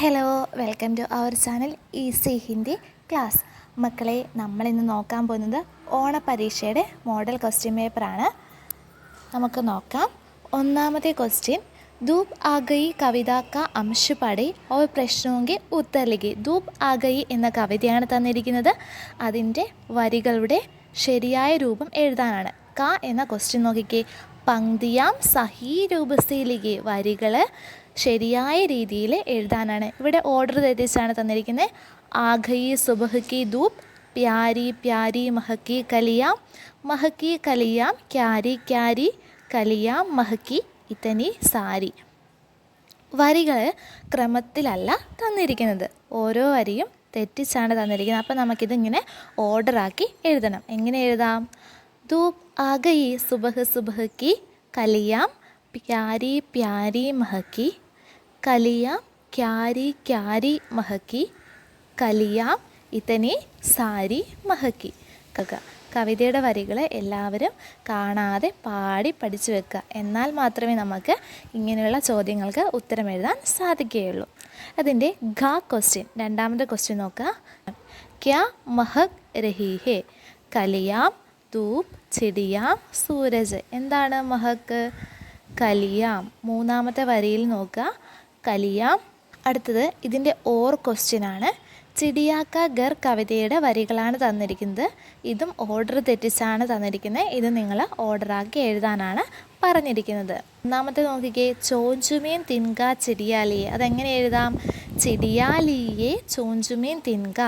Hello, welcome to our channel easy Hindi class. മക്കളെ, നമ്മളിന്ന് നോക്കാൻ പോകുന്നത് ഓണപരീക്ഷയുടെ മോഡൽ ക്വസ്റ്റ്യൻ പേപ്പറാണ്. നമുക്ക് നോക്കാം. ഒന്നാമത്തെ ക്വസ്റ്റ്യൻ, ധൂപ് ആ ഗയി കവിത കാ അംശ പഠി ഓർ പ്രശ്നോങ്കി ഉത്തർ ലിഖി. ധൂപ് ആ ഗയി എന്ന കവിതയാണ് തന്നിരിക്കുന്നത്. അതിൻ്റെ വരികളുടെ ശരിയായ രൂപം എഴുതാനാണ്. ക എന്ന ക്വസ്റ്റ്യൻ നോക്കിക്കേ. പങ്ക്തിയാം സഹി രൂപസേ ലിഖി. വരികൾ ശരിയായ രീതിയിൽ എഴുതാനാണ്. ഇവിടെ ഓർഡർ തെറ്റിച്ചാണ് തന്നിരിക്കുന്നത്. ആ ഗയി സുബഹ് കി ധൂപ്, പ്യാരി പ്യാരി മഹക്കി കലിയാം, മഹക്കി കലിയാം ക്യാരി ക്യാരി കലിയാം മഹക്കി ഇതനി സാരി. വരികൾ ക്രമത്തിലല്ല തന്നിരിക്കുന്നത്. ഓരോ വരിയും തെറ്റിച്ചാണ് തന്നിരിക്കുന്നത്. അപ്പോൾ നമുക്കിതിങ്ങനെ ഓർഡറാക്കി എഴുതണം. എങ്ങനെ എഴുതാം? ധൂപ് ആ ഗയി സുബഹ് സുബഹ് കി കലിയാം, പ്യാരി പ്യാരി മഹക്കി കലിയാം ക്യാരി ക്യാരി മഹക്കി കലിയാം ഇതനി സാരി മഹക്കി. കവിതയുടെ വരികൾ എല്ലാവരും കാണാതെ പാടി പഠിച്ചു വെക്കുക. എന്നാൽ മാത്രമേ നമുക്ക് ഇങ്ങനെയുള്ള ചോദ്യങ്ങൾക്ക് ഉത്തരം എഴുതാൻ സാധിക്കുകയുള്ളൂ. അതിൻ്റെ ഘ ക്വസ്റ്റ്യൻ, രണ്ടാമത്തെ ക്വസ്റ്റ്യൻ നോക്കുക. ക്യാ മഹക് രഹി ഹേ? കലിയാം ധൂപ് ചിടിയാം സൂരജ്. എന്താണ് മഹക്ക്? കലിയാം. മൂന്നാമത്തെ വരിയിൽ നോക്കുക, കലിയാം. അടുത്തത് ഇതിൻ്റെ ഓർ ക്വസ്റ്റ്യനാണ്. ചിടിയാക്ക ഗർ കവിതയുടെ വരികളാണ് തന്നിരിക്കുന്നത്. ഇതും ഓർഡർ തെറ്റിച്ചാണ് തന്നിരിക്കുന്നത്. ഇത് നിങ്ങൾ ഓർഡറാക്കി എഴുതാനാണ് പറഞ്ഞിരിക്കുന്നത്. ഒന്നാമത്തെ നോക്കിക്കേ, ചോഞ്ചുമീൻ തിൻക ചിടിയാലിയെ. അതെങ്ങനെ എഴുതാം? ചിടിയാലിയെ ചോഞ്ചുമീൻ തിൻക.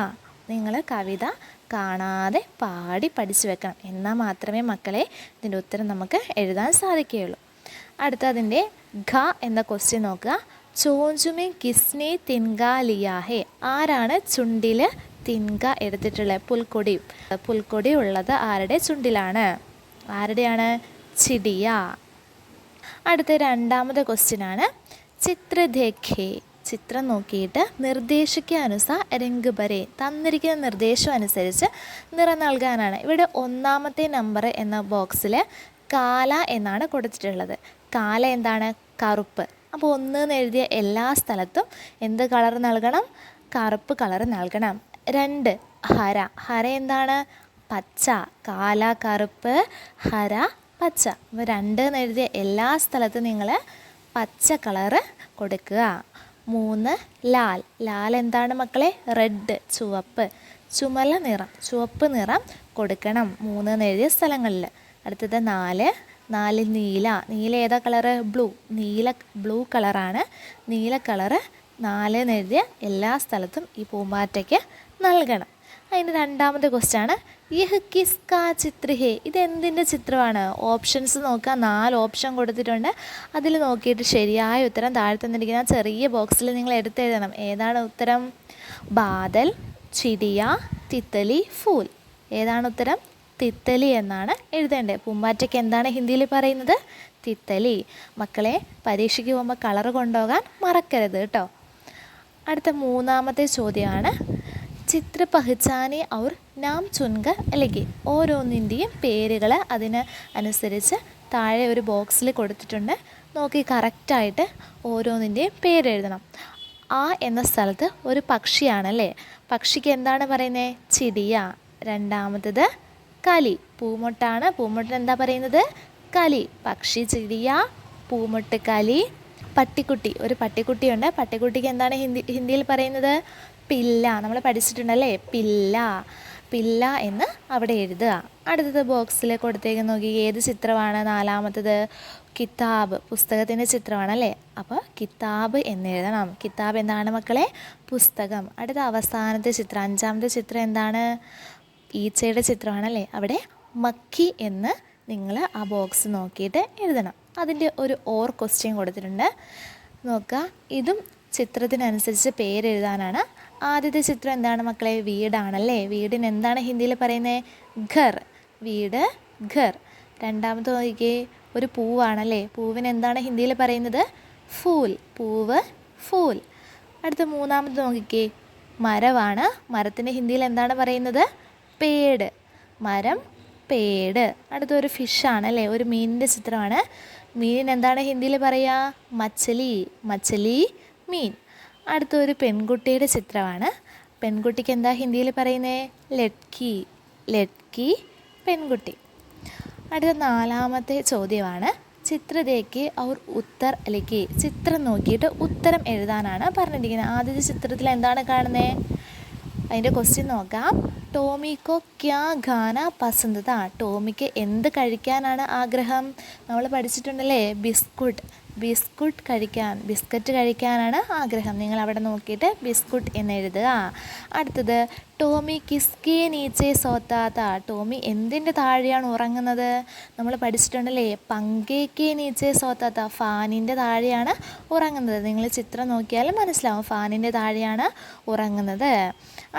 നിങ്ങൾ കവിത കാണാതെ പാടി പഠിച്ചു വെക്കണം. എന്നാൽ മാത്രമേ മക്കളെ ഇതിൻ്റെ ഉത്തരം നമുക്ക് എഴുതാൻ സാധിക്കുകയുള്ളൂ. അടുത്തതിൻ്റെ ഘ എന്ന ക്വസ്റ്റ്യൻ നോക്കുക. ചോഞ്ചുമീൻ കിസ്നെ തിൻക ലിയാ ഹേ? ആരാണ് ചുണ്ടിൽ തിൻക എടുത്തിട്ടുള്ളത്? പുൽക്കൊടി. പുൽക്കൊടി ഉള്ളത് ആരുടെ ചുണ്ടിലാണ്? ആരുടെയാണ്? ചിടിയ. അടുത്ത രണ്ടാമത്തെ ക്വസ്റ്റ്യനാണ്. ചിത്ര ദേഖേ. ചിത്രം നോക്കിയിട്ട് നിർദ്ദേശിക്കാനുസാർ രംഗ് ഭരേ. തന്നിരിക്കുന്ന നിർദ്ദേശം അനുസരിച്ച് നിറം നൽകാനാണ്. ഇവിടെ ഒന്നാമത്തെ നമ്പർ എന്ന ബോക്സിൽ കാല എന്നാണ് കൊടുത്തിട്ടുള്ളത്. കാല എന്താണ്? കറുപ്പ്. അപ്പോൾ 1 എന്ന് എഴുതിയ എല്ലാ സ്ഥലത്തും എന്ത് കളർ നൽകണം? കറുപ്പ് കളർ നൽകണം. 2 ഹര. ഹര എന്താണ്? പച്ച. കാല കറുപ്പ്, ഹര പച്ച. അപ്പോൾ 2 എന്ന് എഴുതിയ എല്ലാ സ്ഥലത്തും നിങ്ങൾ പച്ച കളറ് കൊടുക്കുക. 3 ലാൽ. ലാൽ എന്താണ് മക്കളെ? റെഡ്, ചുവപ്പ്. ചുമല നിറം, ചുവപ്പ് നിറം കൊടുക്കണം 3 എന്ന് എഴുതിയ സ്ഥലങ്ങളിൽ. അടുത്തത് 4 നീല. നീല ഏതാ കളറ്? ബ്ലൂ. ബ്ലൂ കളറാണ്. നീല കളറ് 4 എന്ന് എഴുതിയ എല്ലാ സ്ഥലത്തും ഈ പൂമ്പാറ്റയ്ക്ക് നൽകണം. അതിൻ്റെ രണ്ടാമത്തെ ക്വസ്റ്റ്യൻ ആണ്, യഹ് കിസ്കാ ചിത്ര ഹേ? ഇതെന്തിൻ്റെ ചിത്രമാണ്? ഓപ്ഷൻസ് നോക്കുക. 4 ഓപ്ഷൻ കൊടുത്തിട്ടുണ്ട്. അതിൽ നോക്കിയിട്ട് ശരിയായ ഉത്തരം താഴെ തന്നിരിക്കുന്ന ചെറിയ ബോക്സിൽ നിങ്ങൾ എടുത്തെഴുതണം. ഏതാണ് ഉത്തരം? ബാദൽ, ചിടിയ, തിത്തലി, ഫൂൽ. ഏതാണ് ഉത്തരം? തിത്തലി എന്നാണ് എഴുതേണ്ടത്. പൂമ്പാറ്റയ്ക്ക് എന്താണ് ഹിന്ദിയിൽ പറയുന്നത്? തിത്തലി. മക്കളെ, പരീക്ഷയ്ക്ക് പോകുമ്പോൾ കളർ കൊണ്ടുപോകാൻ മറക്കരുത് കേട്ടോ. അടുത്ത മൂന്നാമത്തെ ചോദ്യമാണ്, ചിത്ര പഹ്ചാനെ ഔർ നാം ചുൻക അല്ലെങ്കിൽ. ഓരോന്നിൻ്റെയും പേരുകൾ അതിന് അനുസരിച്ച് താഴെ ഒരു ബോക്സിൽ കൊടുത്തിട്ടുണ്ട്. നോക്കി കറക്റ്റായിട്ട് ഓരോന്നിൻ്റെയും പേരെഴുതണം. ആ എന്ന സ്ഥലത്ത് ഒരു പക്ഷിയാണല്ലേ. പക്ഷിക്ക് എന്താണ് പറയുന്നത്? ചിടിയ. രണ്ടാമത്തത് കലി. പൂമൊട്ടാണ്. പൂമൊട്ടിന് എന്താ പറയുന്നത്? കലി. പക്ഷി ചിടിയ, പൂമൊട്ട് കലി. പട്ടിക്കുട്ടി. ഒരു പട്ടിക്കുട്ടിയുണ്ട്. പട്ടിക്കുട്ടിക്ക് എന്താണ് ഹിന്ദിയിൽ പറയുന്നത്? പില്ല. നമ്മൾ പഠിച്ചിട്ടുണ്ടല്ലേ, പില്ല. പില്ല എന്ന് അവിടെ എഴുതുക. അടുത്തത് ബോക്സിൽ കൊടുത്തേക്ക് നോക്കി, ഏത് ചിത്രമാണ്? നാലാമത്തത് കിതാബ്. പുസ്തകത്തിൻ്റെ ചിത്രമാണല്ലേ. അപ്പോൾ കിതാബ് എന്ന് എഴുതണം. കിതാബ് എന്താണ് മക്കളെ? പുസ്തകം. അടുത്ത അവസാനത്തെ ചിത്രം, അഞ്ചാമത്തെ ചിത്രം എന്താണ്? ഈച്ചയുടെ ചിത്രമാണല്ലേ. അവിടെ മക്കി എന്ന് നിങ്ങൾ ആ ബോക്സ് നോക്കിയിട്ട് എഴുതണം. അതിൻ്റെ ഒരു ഓർ ക്വസ്റ്റ്യൻ കൊടുത്തിട്ടുണ്ട്. നോക്കുക, ഇതും ചിത്രത്തിനനുസരിച്ച് പേരെഴുതാനാണ്. ആദ്യത്തെ ചിത്രം എന്താണ് മക്കളെ? വീടാണല്ലേ. വീടിന് എന്താണ് ഹിന്ദിയിൽ പറയുന്നത്? ഘർ. വീട്, ഘർ. രണ്ടാമത്തെ നോക്കിക്കേ, ഒരു പൂവാണല്ലേ. പൂവിന് എന്താണ് ഹിന്ദിയിൽ പറയുന്നത്? ഫൂൽ. പൂവ്, ഫൂൽ. അടുത്ത മൂന്നാമത്തെ നോക്കിക്കേ, മരമാണ്. മരത്തിൻ്റെ ഹിന്ദിയിൽ എന്താണ് പറയുന്നത്? പേട്. മരം, പേട്. അടുത്തൊരു ഫിഷാണല്ലേ, ഒരു മീനിൻ്റെ ചിത്രമാണ്. മീനിന് എന്താണ് ഹിന്ദിയിൽ പറയുക? മച്ചലി. മച്ചലി, മീൻ. അടുത്തൊരു പെൺകുട്ടിയുടെ ചിത്രമാണ്. പെൺകുട്ടിക്ക് എന്താ ഹിന്ദിയിൽ പറയുന്നത്? ലഡ്കി. ലഡ്കി പെൺകുട്ടി. അടുത്ത 4ാമത്തെ ചോദ്യമാണ്. ചിത്രത്തേക്ക് ഔർ ഉത്തർ ലിഖി. ചിത്രം നോക്കിയിട്ട് ഉത്തരം എഴുതാനാണ് പറഞ്ഞിരിക്കുന്നത്. ആദ്യത്തെ ചിത്രത്തിൽ എന്താണ് കാണുന്നത്? അതിൻ്റെ ക്വസ്റ്റ്യൻ നോക്കാം. ടോമിക്കോ ക്യാ ഖാന പസന്ത് താ. ടോമിക്ക് എന്ത് കഴിക്കാനാണ് ആഗ്രഹം? നമ്മൾ പഠിച്ചിട്ടുണ്ടല്ലേ, ബിസ്കുട്ട് കഴിക്കാൻ, ബിസ്ക്കറ്റ് കഴിക്കാനാണ് ആഗ്രഹം. നിങ്ങൾ അവിടെ നോക്കിയിട്ട് ബിസ്കുട്ട് എന്ന് എഴുതുക. അടുത്തത് ടോമി കിസ്കെ നീച്ചെ സോത്താത്ത. ടോമി എന്തിൻ്റെ താഴെയാണ് ഉറങ്ങുന്നത്? നമ്മൾ പഠിച്ചിട്ടുണ്ടല്ലേ, പങ്കേക്കെ നീച്ചെ സോത്താത്ത. ഫാനിൻ്റെ താഴെയാണ് ഉറങ്ങുന്നത്. നിങ്ങൾ ചിത്രം നോക്കിയാലും മനസ്സിലാവും, ഫാനിൻ്റെ താഴെയാണ് ഉറങ്ങുന്നത്.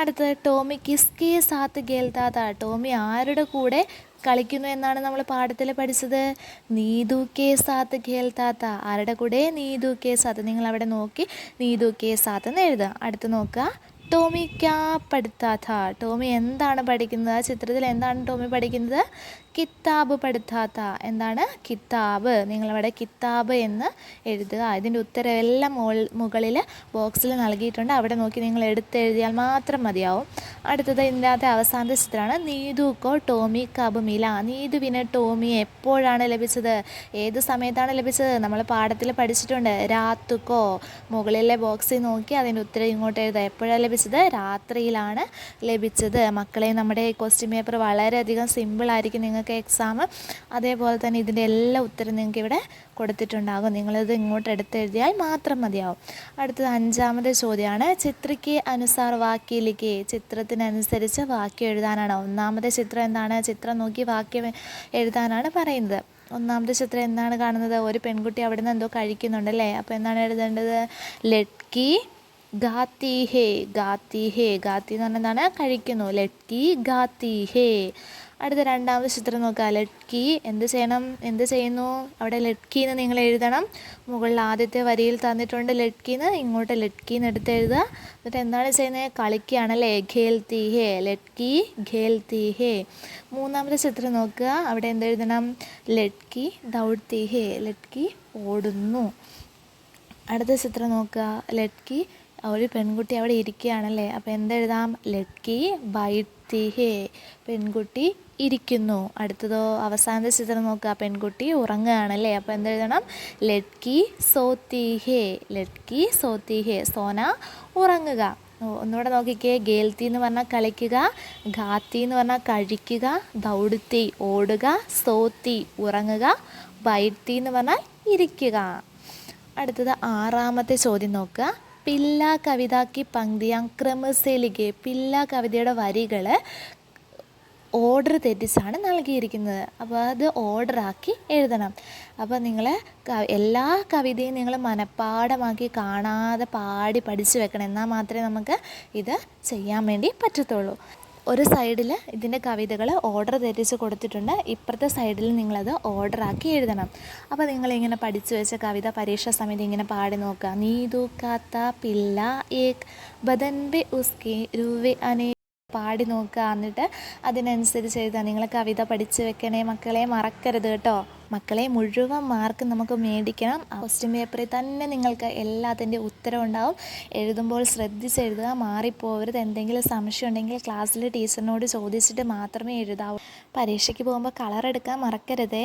അടുത്തത് ടോമി കിസ്കെ സാത്ത് ഖേൽത്താത്ത. ടോമി ആരുടെ കൂടെ കളിക്കുന്നു എന്നാണ് നമ്മൾ പാഠത്തിൽ പഠിച്ചത്? നീതു കെ സാത്ത് ഖേൽത്താത്ത. ആരുടെ കൂടെ? നീതു കെ സാത്ത്. നിങ്ങൾ അവിടെ നോക്കി നീതു കെ സാത്ത് എന്ന് എഴുതുക. അടുത്ത് നോക്കുക. ടോമി ക്യാ പഠിത്താത്ത. ടോമി എന്താണ് പഠിക്കുന്നത്? ആ ചിത്രത്തിൽ എന്താണ് ടോമി പഠിക്കുന്നത്? കിതാബ് പഠിത്താത്ത. എന്താണ്? കിതാബ്. നിങ്ങളവിടെ കിതാബ് എന്ന് എഴുതുക. ഇതിൻ്റെ ഉത്തരം എല്ലാം മുകളിൽ ബോക്സിൽ നൽകിയിട്ടുണ്ട്. അവിടെ നോക്കി നിങ്ങൾ എടുത്തെഴുതിയാൽ മാത്രം മതിയാവും. അടുത്തത് ഇതിൻ്റെ അവസാനത്തെ ചിത്രമാണ്. നീതുക്കോ ടോമി കബ് മില. നീതുവിന് ടോമി എപ്പോഴാണ് ലഭിച്ചത്? ഏത് സമയത്താണ് ലഭിച്ചത്? നമ്മൾ പാഠത്തിൽ പഠിച്ചിട്ടുണ്ട്. രാത്തുക്കോ. മുകളിലെ ബോക്സിൽ നോക്കി അതിൻ്റെ ഉത്തരം ഇങ്ങോട്ട് എഴുതുക. എപ്പോഴാണ് ലഭിച്ചത്? രാത്രിയിലാണ് ലഭിച്ചത്. മക്കളെ, നമ്മുടെ ക്വസ്റ്റ്യൻ പേപ്പർ വളരെയധികം സിമ്പിളായിരിക്കും നിങ്ങൾക്ക് എക്സാം. അതേപോലെ തന്നെ ഇതിൻ്റെ എല്ലാ ഉത്തരം നിങ്ങൾക്ക് ഇവിടെ കൊടുത്തിട്ടുണ്ടാകും. നിങ്ങളിത് ഇങ്ങോട്ട് എടുത്തെഴുതിയാൽ മാത്രം മതിയാവും. അടുത്തത് 5ാമത്തെ ചോദ്യമാണ്. ചിത്രയ്ക്ക് അനുസാർ വാക്യയിലേക്ക്. ചിത്രത്തിനനുസരിച്ച് വാക്യം എഴുതാനാണ്. 1ാമത്തെ ചിത്രം എന്താണ്? ചിത്രം നോക്കി വാക്യം എഴുതാനാണ് പറയുന്നത്. 1ാമത്തെ ചിത്രം എന്താണ് കാണുന്നത്? ഒരു പെൺകുട്ടി അവിടെ നിന്ന് എന്തോ കഴിക്കുന്നുണ്ടല്ലേ. അപ്പോൾ എന്താണ് എഴുതേണ്ടത്? ലഡ്കി ഗാത്തി ഹേ. ഗാത്തി ഹേ. ഗാത്തി എന്ന് പറഞ്ഞാൽ എന്താണ്? കഴിക്കുന്നു. ലഡ്കി ഗാത്തി ഹേ. അടുത്ത 2ാമത്തെ ചിത്രം നോക്കുക. ലഡ്കി എന്ത് ചെയ്യുന്നു? അവിടെ ലഡ്കി എന്ന് നിങ്ങൾ എഴുതണം. മുകളിൽ ആദ്യത്തെ വരിയിൽ തന്നിട്ടുണ്ട് ലഡ്കിന്ന്. ഇങ്ങോട്ട് ലഡ്കിന്ന് എടുത്ത് എഴുതുക. എന്നിട്ട് എന്താണ് ചെയ്യുന്നത്? കളിക്കുകയാണല്ലേ. ഖേൽത്തി ഹേ. ലഡ്കി ഖേൽത്തി ഹേ. 3ാമത്തെ ചിത്രം നോക്കുക. അവിടെ എന്തെഴുതണം? ലഡ്കി ദൗഡ്തി ഹേ. ലഡ്കി ഓടുന്നു. അടുത്ത ചിത്രം നോക്കുക. ലഡ്കി, ഒരു പെൺകുട്ടി അവിടെ ഇരിക്കുകയാണല്ലേ. അപ്പോൾ എന്തെഴുതാം? ലഡ്കി ബൈഠത്തി ഹേ. പെൺകുട്ടി ഇരിക്കുന്നു. അടുത്തതോ അവസാനത്തെ ചിത്രം നോക്കുക. പെൺകുട്ടി ഉറങ്ങുകയാണല്ലേ. അപ്പോൾ എന്തെഴുതണം? ലഡ്കി സോത്തി ഹേ. ലഡ്കി സോത്തി ഹേ. സോന ഉറങ്ങുക. ഒന്നുകൂടെ നോക്കിക്കേ. ഗേൽത്തി എന്ന് പറഞ്ഞാൽ കളിക്കുക, ഘാത്തി എന്ന് പറഞ്ഞാൽ കഴിക്കുക, ദൗഡത്തി ഓടുക, സോത്തി ഉറങ്ങുക, ബൈഠത്തി എന്ന് പറഞ്ഞാൽ ഇരിക്കുക. അടുത്തത് 6ാമത്തെ ചോദ്യം നോക്കുക. പില്ല കവിതാക്കി പങ്ക്തിയാം ക്രമസേലികെ. പില്ല കവിതയുടെ വരികൾ ഓർഡർ തെറ്റിച്ചാണ് നൽകിയിരിക്കുന്നത്. അപ്പോൾ അത് ഓർഡറാക്കി എഴുതണം. അപ്പോൾ നിങ്ങൾ എല്ലാ കവിതയും നിങ്ങൾ മനഃപ്പാഠമാക്കി കാണാതെ പാടി പഠിച്ചു വെക്കണം. എന്നാൽ മാത്രമേ നമുക്ക് ഇത് ചെയ്യാൻ വേണ്ടി പറ്റത്തുള്ളൂ. ഒരു സൈഡിൽ ഇതിൻ്റെ കവിതകൾ ഓർഡർ തെറ്റിച്ച് കൊടുത്തിട്ടുണ്ട്. ഇപ്പുറത്തെ സൈഡിൽ നിങ്ങളത് ഓർഡറാക്കി എഴുതണം. അപ്പോൾ നിങ്ങളിങ്ങനെ പഠിച്ചു വെച്ച കവിത പരീക്ഷാ സമയത്ത് ഇങ്ങനെ പാടി നോക്കുക. നീതു കാത്ത പില്ല ഏക് ബദൻ ബെ ഉസ്കി രൂവെ അനേ. പാടി നോക്കുക. എന്നിട്ട് അതിനനുസരിച്ച് എഴുതാം. നിങ്ങൾ കവിത പഠിച്ചു വെക്കണേ മക്കളെ, മറക്കരുത് കേട്ടോ. മക്കളെ, മുഴുവൻ മാർക്ക് നമുക്ക് മേടിക്കണം. ക്വസ്റ്റ്യൻ പേപ്പറിൽ തന്നെ നിങ്ങൾക്ക് എല്ലാത്തിൻ്റെ ഉത്തരം ഉണ്ടാവും. എഴുതുമ്പോൾ ശ്രദ്ധിച്ചെഴുതുക, മാറിപ്പോകരുത്. എന്തെങ്കിലും സംശയം ഉണ്ടെങ്കിൽ ക്ലാസ്സിൽ ടീച്ചറിനോട് ചോദിച്ചിട്ട് മാത്രമേ എഴുതാവൂ. പരീക്ഷയ്ക്ക് പോകുമ്പോൾ കളർ എടുക്കാൻ മറക്കരുതേ.